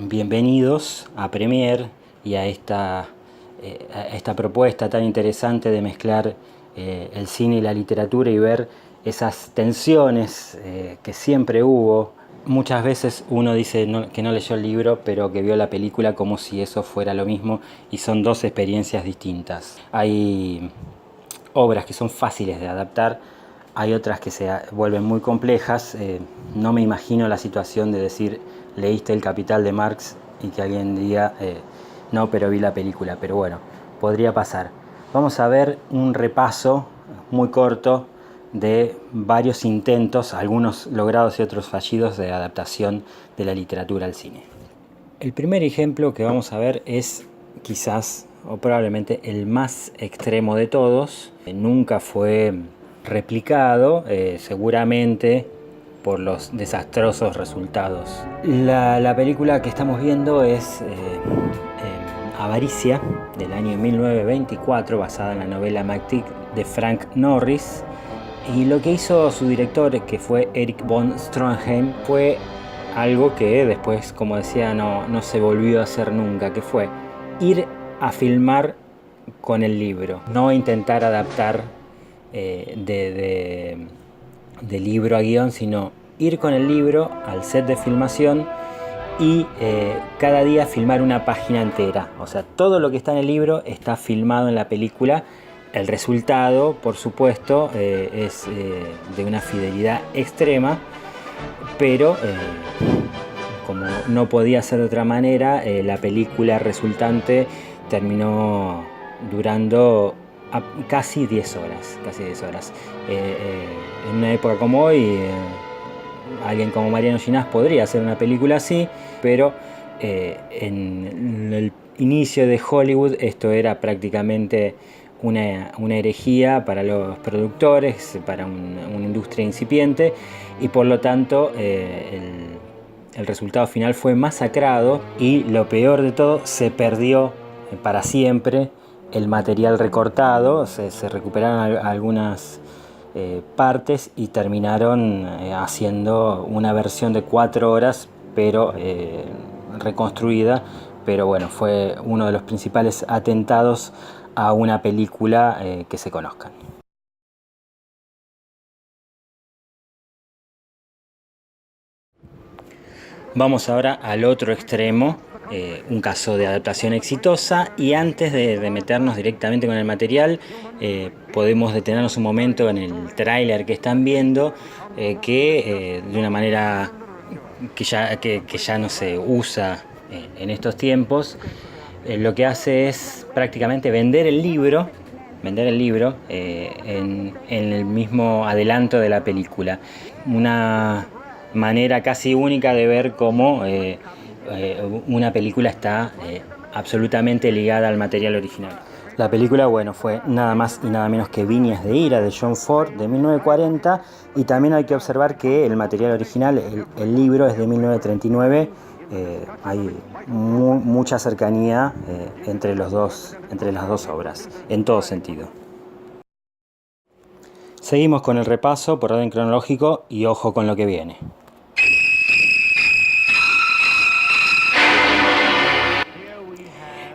Bienvenidos a Premiere y a esta propuesta tan interesante de mezclar el cine y la literatura y ver esas tensiones que siempre hubo. Muchas veces uno dice que no leyó el libro, pero que vio la película como si eso fuera lo mismo, y son dos experiencias distintas. Hay obras que son fáciles de adaptar, hay otras que se vuelven muy complejas. No me imagino la situación de decir, leíste El Capital de Marx y que alguien diga, no, pero vi la película. Pero bueno, podría pasar. Vamos a ver un repaso muy corto de varios intentos, algunos logrados y otros fallidos, de adaptación de la literatura al cine. El primer ejemplo que vamos a ver es quizás o probablemente el más extremo de todos. Nunca fue replicado, seguramente por los desastrosos resultados. La película que estamos viendo es Avaricia, del año 1924, basada en la novela Mactick de Frank Norris. Y lo que hizo su director, que fue Erich von Stroheim, fue algo que después, como decía, no se volvió a hacer nunca, que fue ir a filmar con el libro, no intentar adaptar de libro a guión, sino ir con el libro al set de filmación y cada día filmar una página entera. O sea, todo lo que está en el libro está filmado en la película. El resultado, por supuesto, es de una fidelidad extrema, pero como no podía ser de otra manera, la película resultante terminó durando casi 10 horas. En una época como hoy, alguien como Mariano Ginás podría hacer una película así, pero en el inicio de Hollywood esto era prácticamente una herejía para los productores, para una industria incipiente, y por lo tanto el resultado final fue masacrado, y lo peor de todo, se perdió para siempre el material recortado. Se recuperaron algunas partes y terminaron haciendo una versión de 4 horas, pero reconstruida. Pero bueno, fue uno de los principales atentados a una película que se conozcan. Vamos ahora al otro extremo, un caso de adaptación exitosa. Y antes de meternos directamente con el material, podemos detenernos un momento en el tráiler que están viendo, que de una manera que ya no se usa en estos tiempos, lo que hace es prácticamente vender el libro en el mismo adelanto de la película. Una manera casi única de ver cómo una película está absolutamente ligada al material original. La película, bueno, fue nada más y nada menos que Viñas de Ira, de John Ford, de 1940, y también hay que observar que el material original, el libro, es de 1939. Hay mucha cercanía entre las dos obras, en todo sentido. Seguimos con el repaso por orden cronológico y ojo con lo que viene.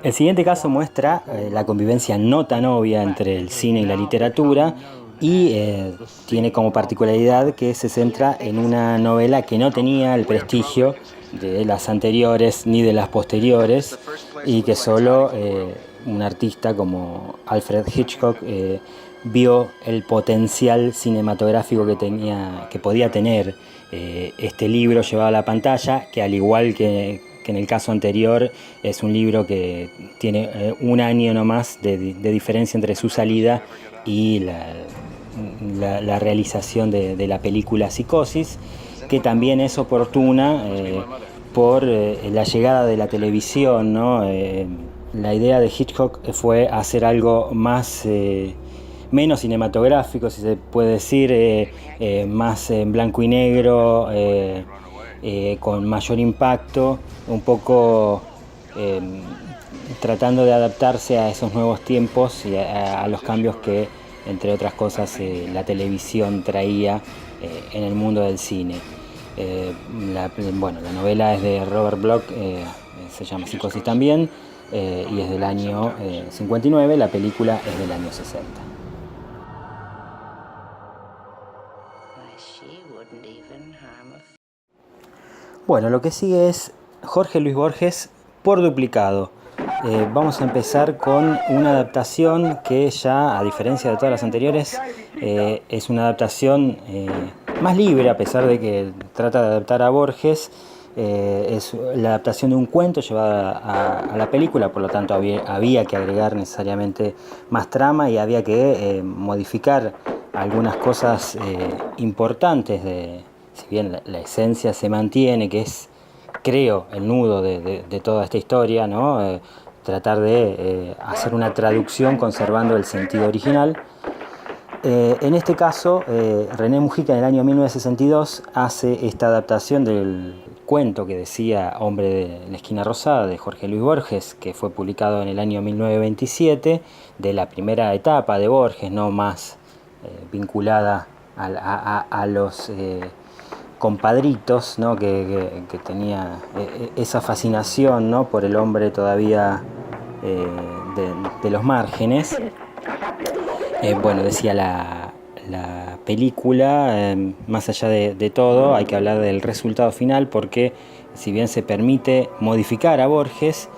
El siguiente caso muestra la convivencia no tan obvia entre el cine y la literatura, y tiene como particularidad que se centra en una novela que no tenía el prestigio de las anteriores ni de las posteriores, y que solo un artista como Alfred Hitchcock vio el potencial cinematográfico que podía tener este libro llevado a la pantalla, que al igual que en el caso anterior es un libro que tiene un año nomás de diferencia entre su salida y la realización de la película Psicosis, que también es oportuna por la llegada de la televisión, ¿no? La idea de Hitchcock fue hacer algo menos cinematográfico, si se puede decir, más en blanco y negro, con mayor impacto, un poco tratando de adaptarse a esos nuevos tiempos y a los cambios que, entre otras cosas, la televisión traía en el mundo del cine. La novela es de Robert Bloch, se llama Psicosis también, y es del año 59, la película es del año 60. Bueno, lo que sigue es Jorge Luis Borges por duplicado. Vamos a empezar con una adaptación que ya, a diferencia de todas las anteriores, es una adaptación más libre, a pesar de que trata de adaptar a Borges. Es la adaptación de un cuento llevada a la película, por lo tanto había que agregar necesariamente más trama y había que modificar algunas cosas importantes si bien la esencia se mantiene, que es, creo, el nudo de toda esta historia, ¿no? Tratar de hacer una traducción conservando el sentido original. En este caso, René Mujica en el año 1962 hace esta adaptación del cuento que decía Hombre de la esquina rosada de Jorge Luis Borges, que fue publicado en el año 1927, de la primera etapa de Borges, no más vinculada a los compadritos, ¿no? que tenía esa fascinación, ¿no? por el hombre todavía de los márgenes. Decía la película, más allá de todo, hay que hablar del resultado final, porque si bien se permite modificar a Borges,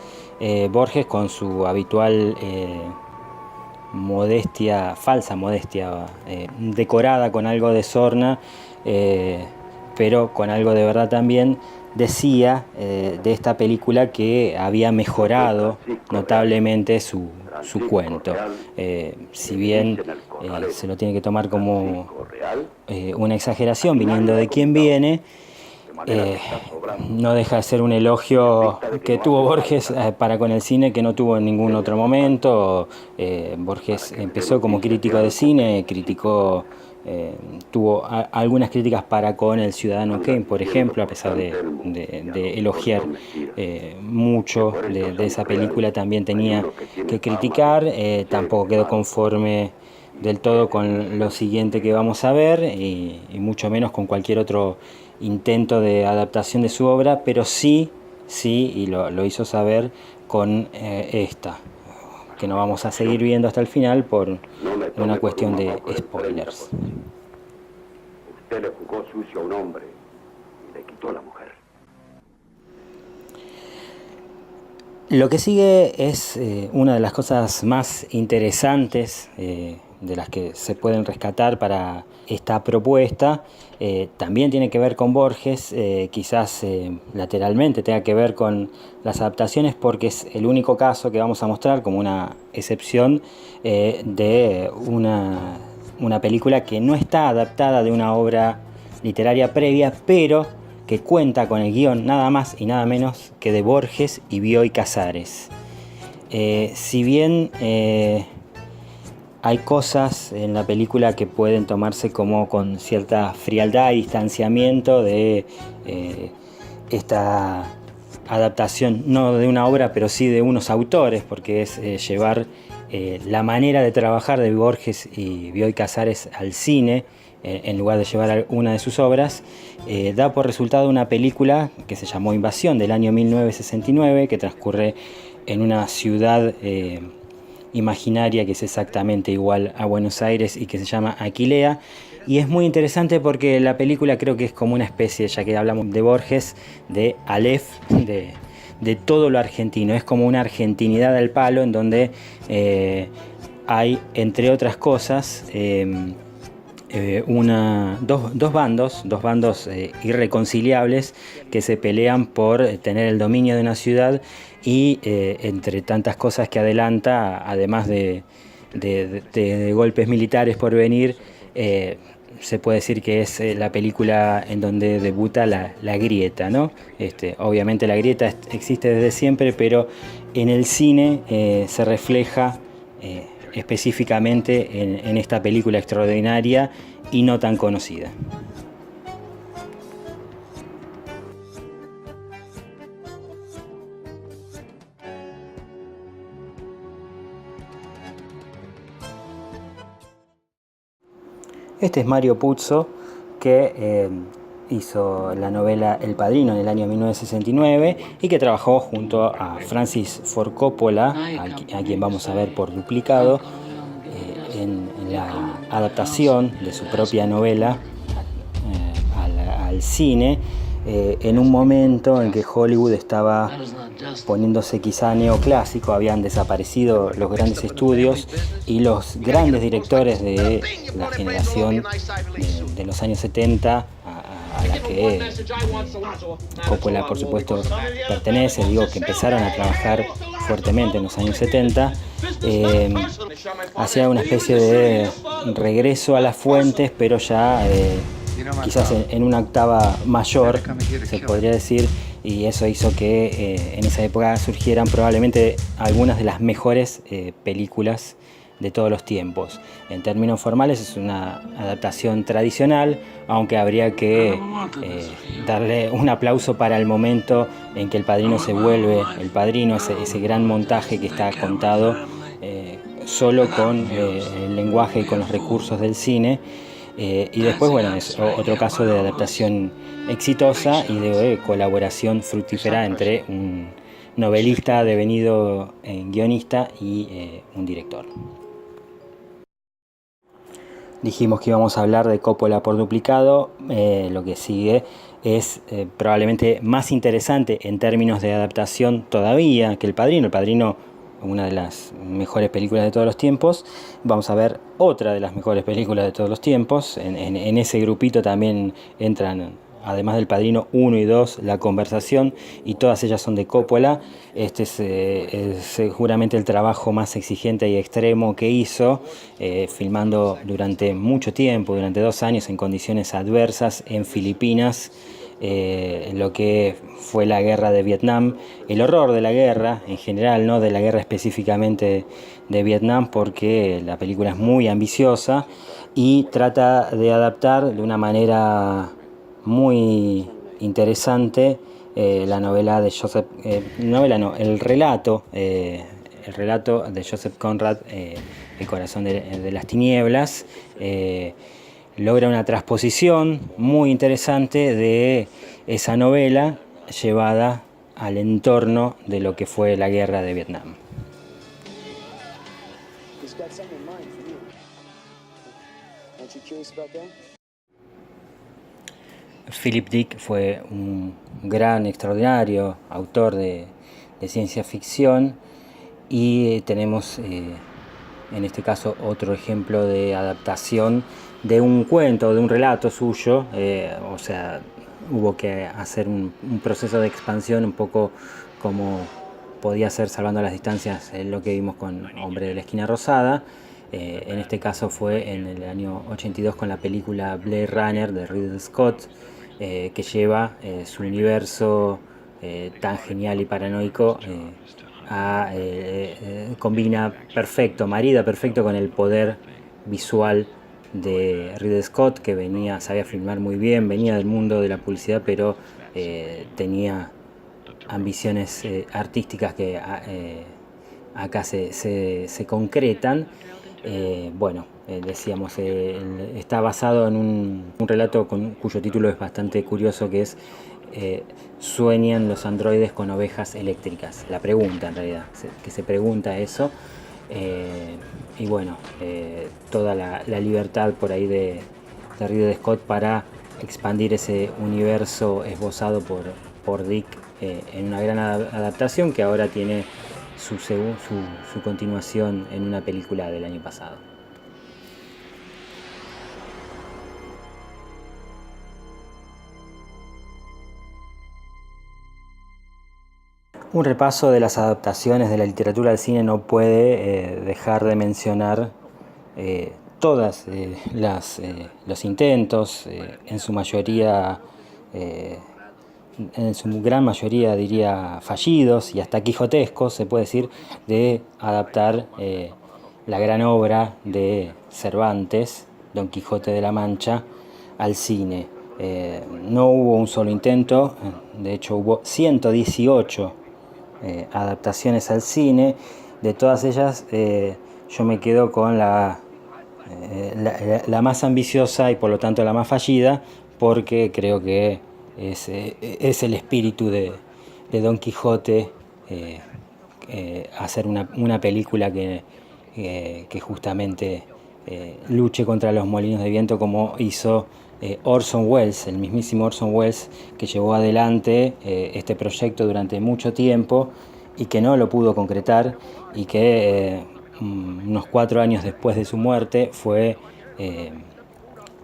Borges con su habitual modestia, falsa modestia, decorada con algo de sorna, pero con algo de verdad también, decía de esta película que había mejorado notablemente su cuento. Si bien se lo tiene que tomar como una exageración viniendo de quien viene, no deja de ser un elogio que tuvo Borges para con el cine que no tuvo en ningún otro momento. Borges empezó como crítico de cine, tuvo algunas críticas para con El Ciudadano Kane, por ejemplo, a pesar de elogiar mucho de esa película, también tenía que criticar. Tampoco quedó conforme del todo con lo siguiente que vamos a ver, y mucho menos con cualquier otro intento de adaptación de su obra, pero sí, y lo hizo saber con esta, que no vamos a seguir viendo hasta el final por una cuestión de spoilers. Usted le jugó sucio a un hombre y le quitó la mujer. Lo que sigue es una de las cosas más interesantes de las que se pueden rescatar para esta propuesta. También tiene que ver con Borges, quizás lateralmente tenga que ver con las adaptaciones, porque es el único caso que vamos a mostrar como una excepción de una película que no está adaptada de una obra literaria previa, pero que cuenta con el guión nada más y nada menos que de Borges y Bioy Casares. Si bien hay cosas en la película que pueden tomarse como con cierta frialdad y distanciamiento de esta adaptación, no de una obra, pero sí de unos autores, porque es llevar la manera de trabajar de Borges y Bioy Casares al cine, en lugar de llevar una de sus obras. Da por resultado una película que se llamó Invasión, del año 1969, que transcurre en una ciudad imaginaria que es exactamente igual a Buenos Aires y que se llama Aquilea. Y es muy interesante porque la película creo que es como una especie, ya que hablamos de Borges, de Aleph, de todo lo argentino. Es como una argentinidad al palo, en donde hay, entre otras cosas, dos bandos irreconciliables que se pelean por tener el dominio de una ciudad, y entre tantas cosas que adelanta, además de golpes militares por venir, se puede decir que es la película en donde debuta la grieta, ¿no? Obviamente la grieta existe desde siempre, pero en el cine se refleja específicamente en esta película extraordinaria y no tan conocida. Este es Mario Puzo, que hizo la novela El Padrino en el año 1969 y que trabajó junto a Francis Ford Coppola, a quien vamos a ver por Duplicado, en la adaptación de su propia novela al cine, en un momento en que Hollywood estaba poniéndose quizá neoclásico, habían desaparecido los grandes estudios y los grandes directores de la generación de los años 70 a la que Coppola por supuesto pertenece, digo que empezaron a trabajar fuertemente en los años 70, hacía una especie de regreso a las fuentes, pero ya quizás en una octava mayor, se podría decir, y eso hizo que en esa época surgieran probablemente algunas de las mejores películas de todos los tiempos. En términos formales es una adaptación tradicional, aunque habría que darle un aplauso para el momento en que El Padrino se vuelve El Padrino, ese gran montaje que está contado solo con el lenguaje y con los recursos del cine. Y después, bueno, es otro caso de adaptación exitosa y de colaboración fructífera entre un novelista devenido guionista y un director. Dijimos que íbamos a hablar de Coppola por Duplicado. Lo que sigue es probablemente más interesante en términos de adaptación todavía que El Padrino. El Padrino, una de las mejores películas de todos los tiempos. Vamos a ver otra de las mejores películas de todos los tiempos. En ese grupito también entran, además del Padrino 1 y 2, La Conversación, y todas ellas son de Coppola. Este es seguramente el trabajo más exigente y extremo que hizo, filmando durante mucho tiempo, durante 2 años, en condiciones adversas en Filipinas, lo que fue la guerra de Vietnam, el horror de la guerra en general, no de la guerra específicamente de Vietnam, porque la película es muy ambiciosa y trata de adaptar de una manera muy interesante la novela de Joseph, el relato de Joseph Conrad, El corazón de las tinieblas. Logra una transposición muy interesante de esa novela llevada al entorno de lo que fue la guerra de Vietnam. Philip Dick fue un gran, extraordinario autor de ciencia ficción, y tenemos en este caso otro ejemplo de adaptación de un cuento, de un relato suyo. O sea, hubo que hacer un proceso de expansión, un poco como podía ser, salvando las distancias, lo que vimos con Hombre de la Esquina Rosada. En este caso fue en el año 82 con la película Blade Runner de Ridley Scott, que lleva su universo tan genial y paranoico, combina perfecto, marida perfecto con el poder visual de Ridley Scott, que sabía filmar muy bien, venía del mundo de la publicidad, pero tenía ambiciones artísticas que acá se concretan. Decíamos, está basado en un relato cuyo título es bastante curioso, que es ¿sueñan los androides con ovejas eléctricas? La pregunta, en realidad, que se pregunta eso. Y bueno, toda la libertad por ahí de Ridley Scott para expandir ese universo esbozado por Dick en una gran adaptación que ahora tiene su continuación en una película del año pasado. Un repaso de las adaptaciones de la literatura al cine no puede dejar de mencionar todas los intentos, en su mayoría, en su gran mayoría diría fallidos y hasta quijotescos, se puede decir, de adaptar la gran obra de Cervantes, Don Quijote de la Mancha, al cine. No hubo un solo intento, de hecho hubo 118 adaptaciones al cine. De todas ellas yo me quedo con la más ambiciosa y por lo tanto la más fallida, porque creo que es el espíritu de Don Quijote, hacer una película que justamente luche contra los molinos de viento, como hizo Orson Welles, el mismísimo Orson Welles, que llevó adelante este proyecto durante mucho tiempo y que no lo pudo concretar, y que unos 4 años después de su muerte fue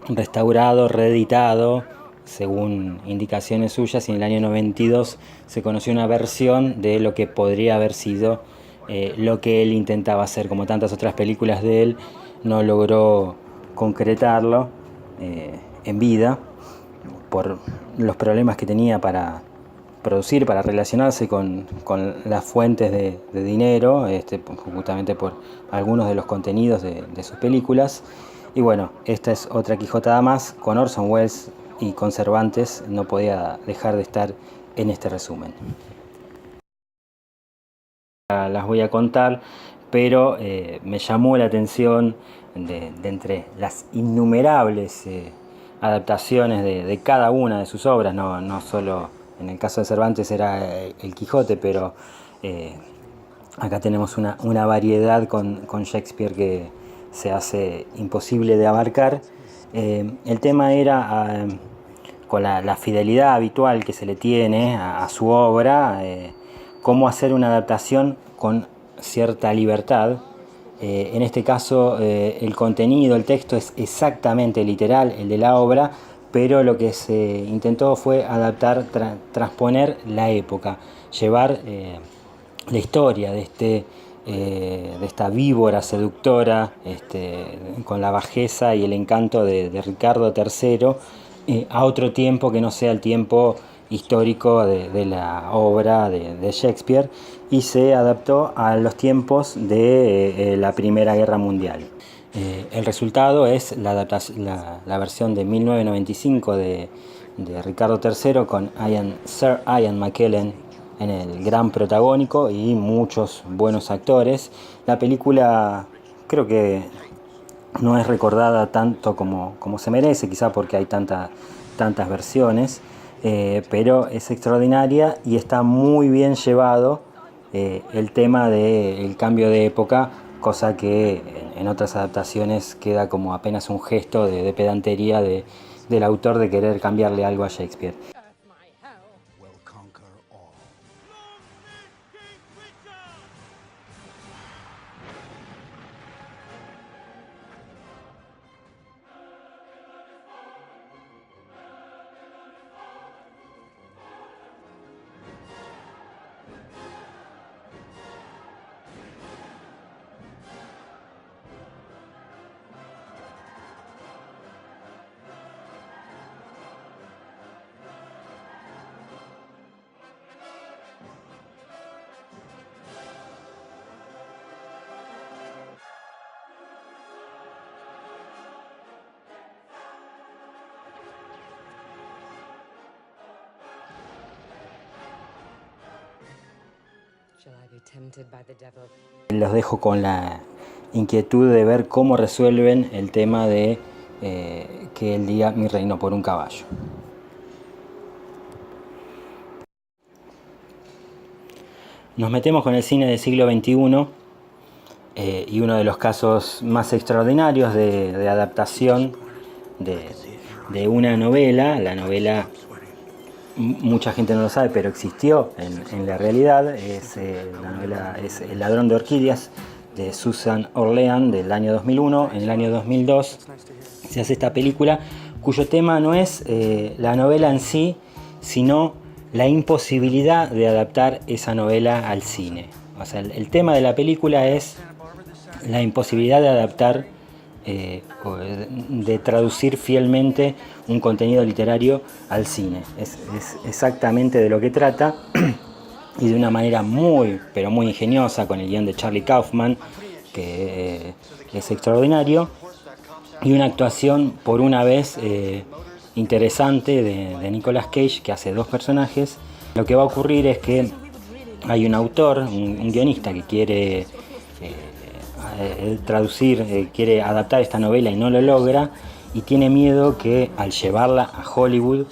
restaurado, reeditado, según indicaciones suyas, y en el año 92 se conoció una versión de lo que podría haber sido lo que él intentaba hacer. Como tantas otras películas de él, no logró concretarlo en vida por los problemas que tenía para producir, para relacionarse con las fuentes de dinero, justamente por algunos de los contenidos de sus películas. Y bueno, esta es otra Quijotada más con Orson Welles, y con Cervantes no podía dejar de estar en este resumen. Las voy a contar, pero me llamó la atención de entre las innumerables adaptaciones de cada una de sus obras, no solo en el caso de Cervantes era el Quijote, pero acá tenemos una variedad con Shakespeare que se hace imposible de abarcar. El tema era, con la fidelidad habitual que se le tiene a su obra, cómo hacer una adaptación con cierta libertad. En este caso, el contenido, el texto es exactamente literal, el de la obra, pero lo que se intentó fue adaptar, transponer la época, llevar la historia de esta víbora seductora, con la bajeza y el encanto de Ricardo III, a otro tiempo que no sea el tiempo histórico de la obra de Shakespeare, y se adaptó a los tiempos de la Primera Guerra Mundial. El resultado es la versión de 1995 de Ricardo III, con Sir Ian McKellen en el gran protagónico y muchos buenos actores. La película creo que no es recordada tanto como se merece, quizá porque hay tantas versiones, pero es extraordinaria y está muy bien llevado el tema del cambio de época, cosa que en otras adaptaciones queda como apenas un gesto de pedantería del autor de querer cambiarle algo a Shakespeare. Los dejo con la inquietud de ver cómo resuelven el tema de que él diga mi reino por un caballo. Nos metemos con el cine del siglo XXI, y uno de los casos más extraordinarios de adaptación de una novela. La novela, mucha gente no lo sabe, pero existió en la realidad. La novela es El ladrón de orquídeas, de Susan Orlean, del año 2001. En el año 2002 se hace esta película, cuyo tema no es la novela en sí, sino la imposibilidad de adaptar esa novela al cine. O sea, el tema de la película es la imposibilidad de adaptar, de traducir fielmente un contenido literario al cine. Es exactamente de lo que trata, y de una manera muy, pero muy ingeniosa, con el guión de Charlie Kaufman, que es extraordinario, y una actuación por una vez interesante de Nicolas Cage, que hace dos personajes. Lo que va a ocurrir es que hay un autor, un guionista, que quiere traducir, quiere adaptar esta novela y no lo logra, y tiene miedo que al llevarla a Hollywood,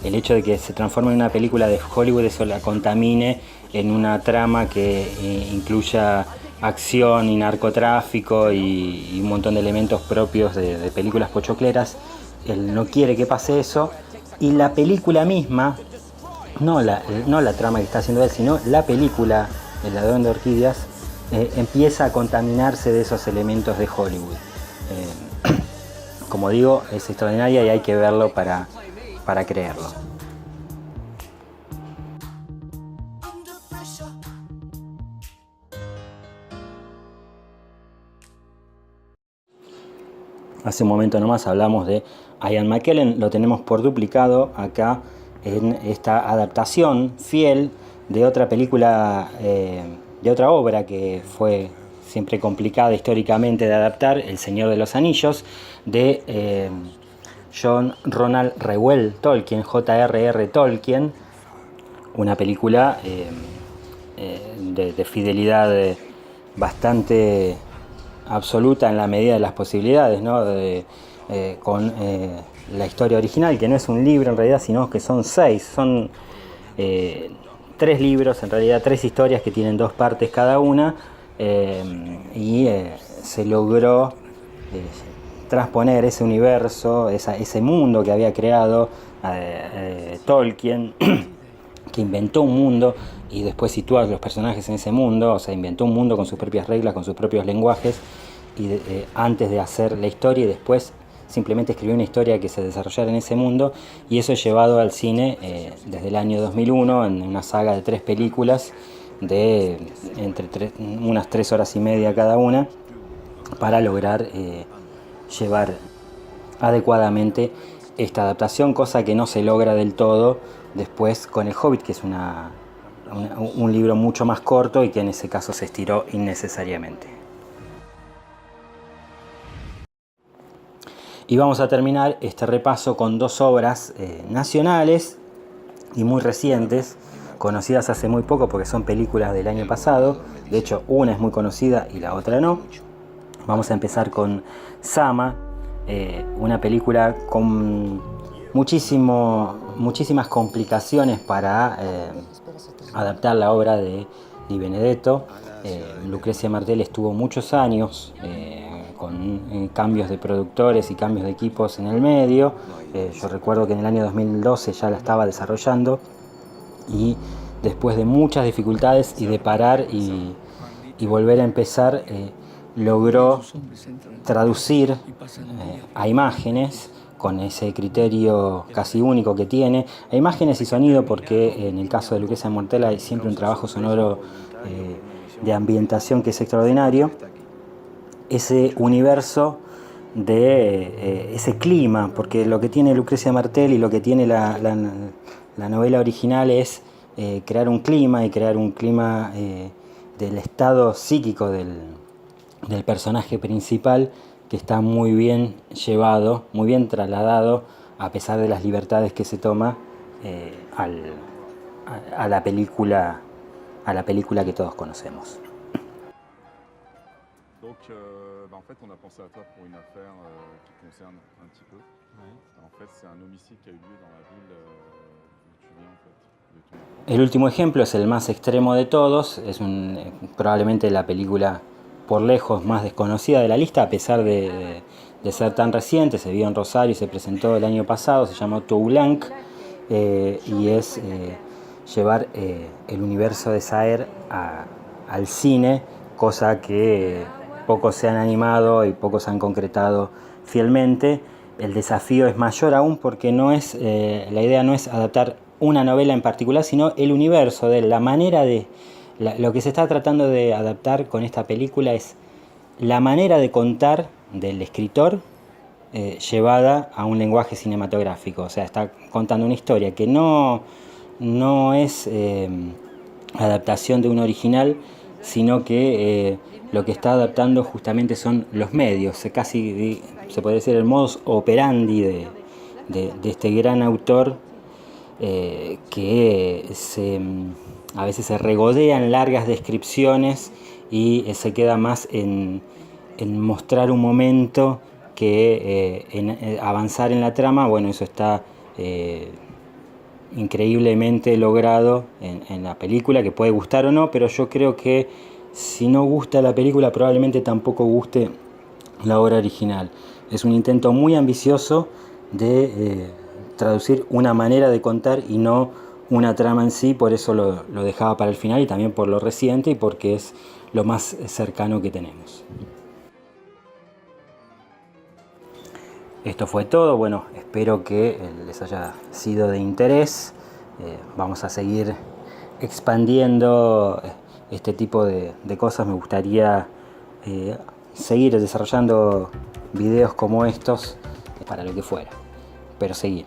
el hecho de que se transforme en una película de Hollywood, eso la contamine en una trama que incluya acción y narcotráfico y un montón de elementos propios de películas pochocleras. Él no quiere que pase eso, y la película misma, no la trama que está haciendo él, sino la película El ladrón de orquídeas, empieza a contaminarse de esos elementos de Hollywood. Como digo, es extraordinaria y hay que verlo para creerlo. Hace un momento nomás hablamos de Ian McKellen, lo tenemos por duplicado acá en esta adaptación fiel de otra película, de otra obra que fue siempre complicada históricamente de adaptar, El Señor de los Anillos, de John Ronald Reuel Tolkien, J.R.R. Tolkien, una película de fidelidad bastante absoluta en la medida de las posibilidades, ¿no? Con la historia original, que no es un libro en realidad, sino que son 6, son 3 libros, en realidad 3 historias que tienen 2 partes cada una, y se logró transponer ese universo, ese mundo que había creado Tolkien, que inventó un mundo y después sitúa a los personajes en ese mundo, o sea, inventó un mundo con sus propias reglas, con sus propios lenguajes, y antes de hacer la historia, y después simplemente escribió una historia que se desarrollara en ese mundo, y eso es llevado al cine desde el año 2001 en una saga de 3 películas de unas 3 horas y media cada una, para lograr llevar adecuadamente esta adaptación, cosa que no se logra del todo después con El Hobbit, que es un libro mucho más corto y que en ese caso se estiró innecesariamente. Y vamos a terminar este repaso con 2 obras nacionales y muy recientes, conocidas hace muy poco porque son películas del año pasado. De hecho, una es muy conocida y la otra no. Vamos a empezar con Sama, una película con muchísimas complicaciones para adaptar la obra de Di Benedetto. Lucrecia Martel estuvo muchos años con cambios de productores y cambios de equipos en el medio. Yo recuerdo que en el año 2012 ya la estaba desarrollando, y después de muchas dificultades y de parar y volver a empezar, logró traducir a imágenes, con ese criterio casi único que tiene, a imágenes y sonido, porque en el caso de Lucrecia Martel hay siempre un trabajo sonoro de ambientación que es extraordinario, ese universo de ese clima, porque lo que tiene Lucrecia Martel y lo que tiene la novela original es crear un clima, y crear un clima del estado psíquico del personaje principal, que está muy bien llevado, muy bien trasladado, a pesar de las libertades que se toma a la película que todos conocemos. Donc, en fait, on a pensé à toi pour une affaire qui te concerne un petit peu. Ouais. En fait, c'est un homicide qui a eu lieu dans la ville où tu viens, en fait. El último ejemplo es el más extremo de todos, es probablemente la película por lejos más desconocida de la lista, a pesar de ser tan reciente. Se vio en Rosario y se presentó el año pasado, se llama Tout Blanc, y es llevar el universo de Saer al cine, cosa que pocos se han animado y pocos han concretado fielmente. El desafío es mayor aún, porque la idea no es adaptar una novela en particular, sino el universo de la manera de... Lo que se está tratando de adaptar con esta película es la manera de contar del escritor llevada a un lenguaje cinematográfico. O sea, está contando una historia que no es adaptación de un original, sino que lo que está adaptando justamente son los medios, casi se puede decir el modus operandi de este gran autor, que a veces se regodea en largas descripciones y se queda más en mostrar un momento que avanzar en la trama, bueno, eso está increíblemente logrado en la película, que puede gustar o no, pero yo creo que si no gusta la película probablemente tampoco guste la obra original. Es un intento muy ambicioso de traducir una manera de contar y no una trama en sí, por eso lo dejaba para el final y también por lo reciente y porque es lo más cercano que tenemos. Esto fue todo, bueno, espero que les haya sido de interés. Vamos a seguir expandiendo este tipo de cosas. Me gustaría seguir desarrollando videos como estos para lo que fuera, pero seguir.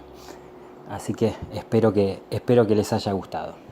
Así que espero que les haya gustado.